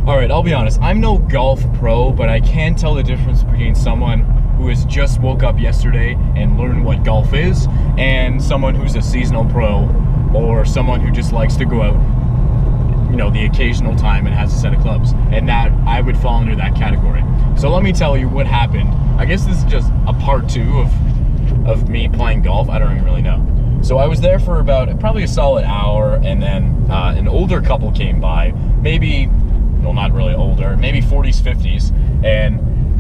All right, I'll be honest. I'm no golf pro, but I can tell the difference between someone who has just woke up yesterday and learned what golf is and someone who's a seasonal pro or someone who just likes to go out, you know, the occasional time and has a set of clubs. And that I would fall under that category. So let me tell you what happened. I guess this is just a part 2 of me playing golf. I don't even really know. So I was there for about probably a solid hour, and then an older couple came by, maybe, well, not really older, maybe 40s, 50s, and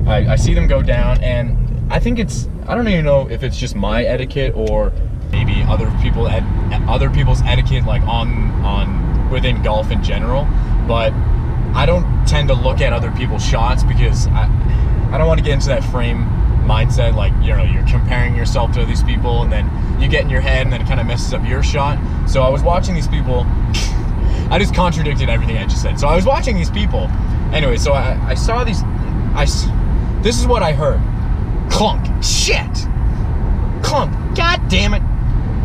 I see them go down, and I think I don't even know if it's just my etiquette or maybe other people's etiquette, like on within golf in general, but I don't tend to look at other people's shots because I don't want to get into that frame mindset, like, you know, you're comparing yourself to these people and then you get in your head and then it kind of messes up your shot. So I was watching these people. I just contradicted everything I just said. So I was watching these people. Anyway, so I saw these. This is what I heard. Clunk. Shit. Clunk. God damn it.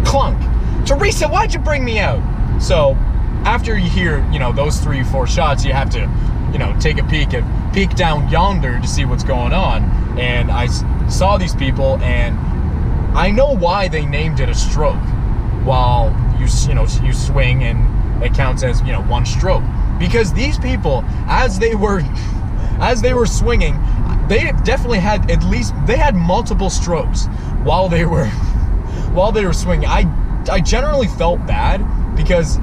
Clunk. Teresa, why'd you bring me out? So after you hear, you know, those 3 or 4 shots, you have to, you know, take a peek down yonder to see what's going on. And I saw these people, and I know why they named it a stroke. While you swing and it counts as, you know, 1 stroke, because these people, as they were swinging, they definitely had they had multiple strokes while they were swinging. I generally felt bad because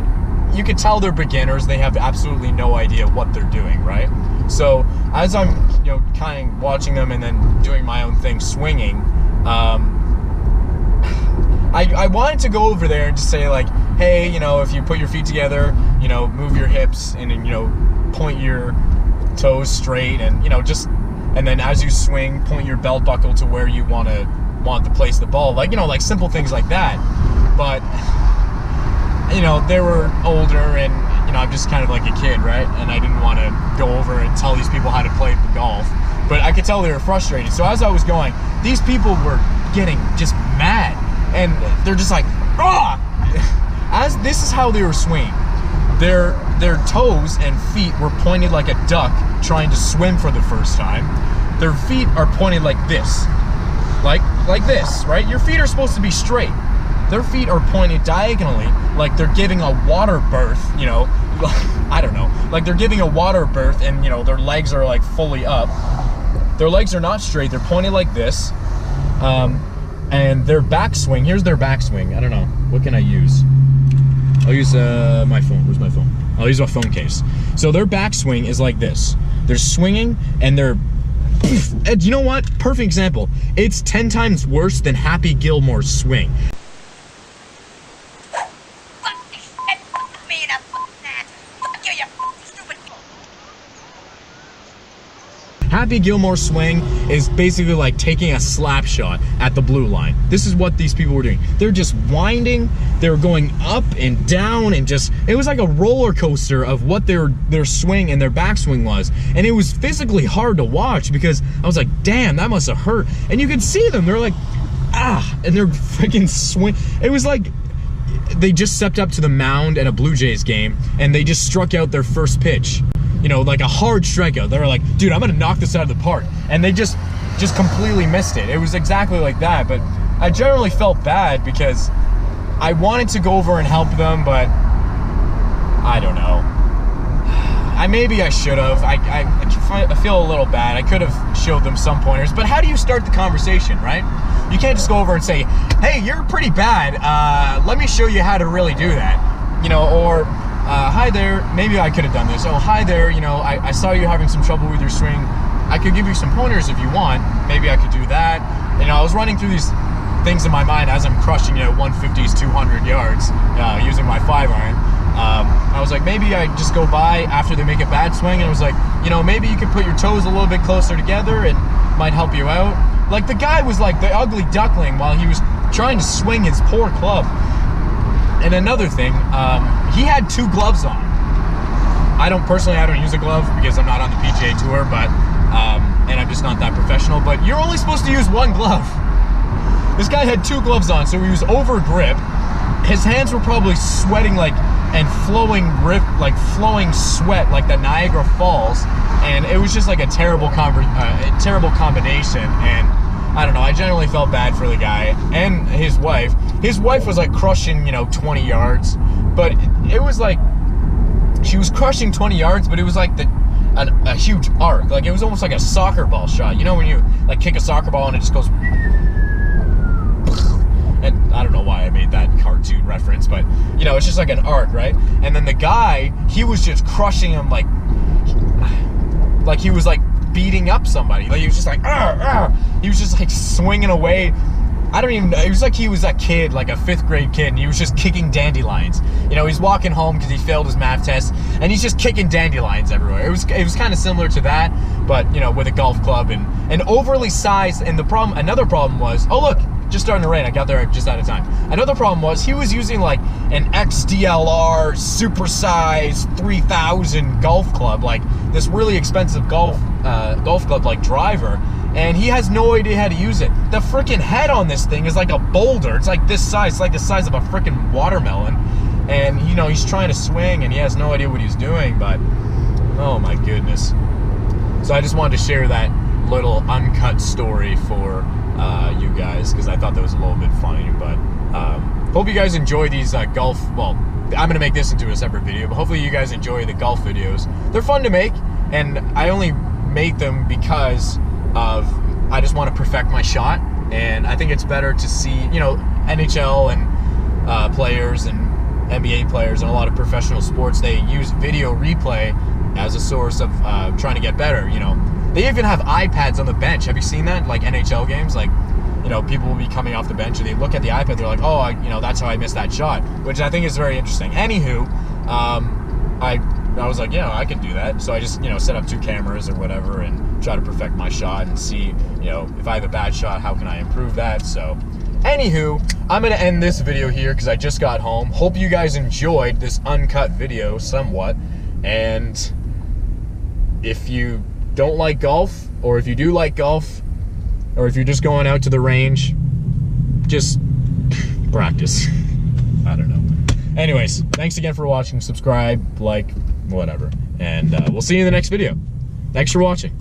you could tell they're beginners. They have absolutely no idea what they're doing, right? So as I'm, you know, kind of watching them and then doing my own thing, swinging, I wanted to go over there and just say, like, hey, you know, if you put your feet together, you know, move your hips and then, you know, point your toes straight, and, you know, and then as you swing, point your belt buckle to where you want to place the ball, like, you know, like simple things like that. But, you know, they were older, and, you know, I'm just kind of like a kid, right? And I didn't want to go over and tell these people how to play the golf, but I could tell they were frustrated. So as I was going, these people were getting just mad, and they're just like, ah! As this is how they were swinging. Their toes and feet were pointed like a duck trying to swim for the first time. Their feet are pointed like this. Like this, right? Your feet are supposed to be straight. Their feet are pointed diagonally, like they're giving a water birth, you know. I don't know. Like they're giving a water birth, and, you know, their legs are like fully up. Their legs are not straight. They're pointed like this. And their backswing, here's their backswing. I don't know. What can I use? I'll use my phone. Where's my phone? I'll use my phone case. So their backswing is like this. They're swinging, and they're... And you know what? Perfect example. It's 10 times worse than Happy Gilmore's swing. Happy Gilmore's swing is basically like taking a slap shot at the blue line. This is what these people were doing. They're just winding, they were going up and down, and just, it was like a roller coaster of what their swing and their backswing was. And it was physically hard to watch because I was like, damn, that must have hurt. And you could see them, they're like, ah, and they're freaking swing. It was like they just stepped up to the mound at a Blue Jays game and they just struck out their first pitch. You know, like a hard strikeout. They were like, dude, I'm gonna knock this out of the park. And they just completely missed it. It was exactly like that. But I generally felt bad because I wanted to go over and help them, but I don't know. Maybe I should have. I feel a little bad. I could have showed them some pointers. But how do you start the conversation, right? You can't just go over and say, hey, you're pretty bad. Let me show you how to really do that. You know, or... hi there, maybe I could have done this. Oh, hi there, you know, I saw you having some trouble with your swing. I could give you some pointers if you want. Maybe I could do that. You know, I was running through these things in my mind as I'm crushing, you know, 150s, 200 yards using my 5-iron. I was like, maybe I just go by after they make a bad swing, and I was like, you know, maybe you could put your toes a little bit closer together and might help you out. Like, the guy was like the ugly duckling while he was trying to swing his poor club. And another thing, he had 2 gloves on. I don't use a glove because I'm not on the PGA Tour, but and I'm just not that professional. But you're only supposed to use 1 glove. This guy had 2 gloves on, so he was over grip. His hands were probably sweating like and flowing sweat like the Niagara Falls, and it was just like a terrible combination. And I don't know, I generally felt bad for the guy and his wife. His wife was like crushing, 20 yards, but it was like she was crushing 20 yards, but it was like a huge arc. Like it was almost like a soccer ball shot. You know when you like kick a soccer ball and it just goes. And I don't know why I made that cartoon reference, but it's just like an arc, right? And then the guy, he was just crushing him like he was like beating up somebody. Like he was just like, he was just like swinging away. I don't even know. It was like he was a kid, like a 5th grade kid, and he was just kicking dandelions. He's walking home because he failed his math test, and he's just kicking dandelions everywhere. It was kind of similar to that, but with a golf club and overly sized. And another problem was, oh look, just starting to rain. I got there just out of time. Another problem was he was using like an XDLR supersized 3000 golf club, like this really expensive golf club like driver, and he has no idea how to use it. The freaking head on this thing is like a boulder. It's like this size. It's like the size of a freaking watermelon, and he's trying to swing and he has no idea what he's doing. But oh my goodness! So I just wanted to share that little uncut story for you guys, because I thought that was a little bit funny. But hope you guys enjoy these golf. Well, I'm gonna make this into a separate video, but hopefully you guys enjoy the golf videos. They're fun to make, and I only make them because I just want to perfect my shot, and I think it's better to see NHL and players and NBA players and a lot of professional sports, they use video replay as a source of trying to get better. They even have iPads on the bench. Have you seen that? Like NHL games, like people will be coming off the bench and they look at the iPad, they're like, oh, that's how I missed that shot, which I think is very interesting. Anywho, I was like, I can do that. So I just, set up 2 cameras or whatever and try to perfect my shot and see, if I have a bad shot, how can I improve that? So anywho, I'm going to end this video here because I just got home. Hope you guys enjoyed this uncut video somewhat. And if you don't like golf, or if you do like golf, or if you're just going out to the range, just practice. I don't know. Anyways, thanks again for watching. Subscribe, like, whatever. And we'll see you in the next video. Thanks for watching.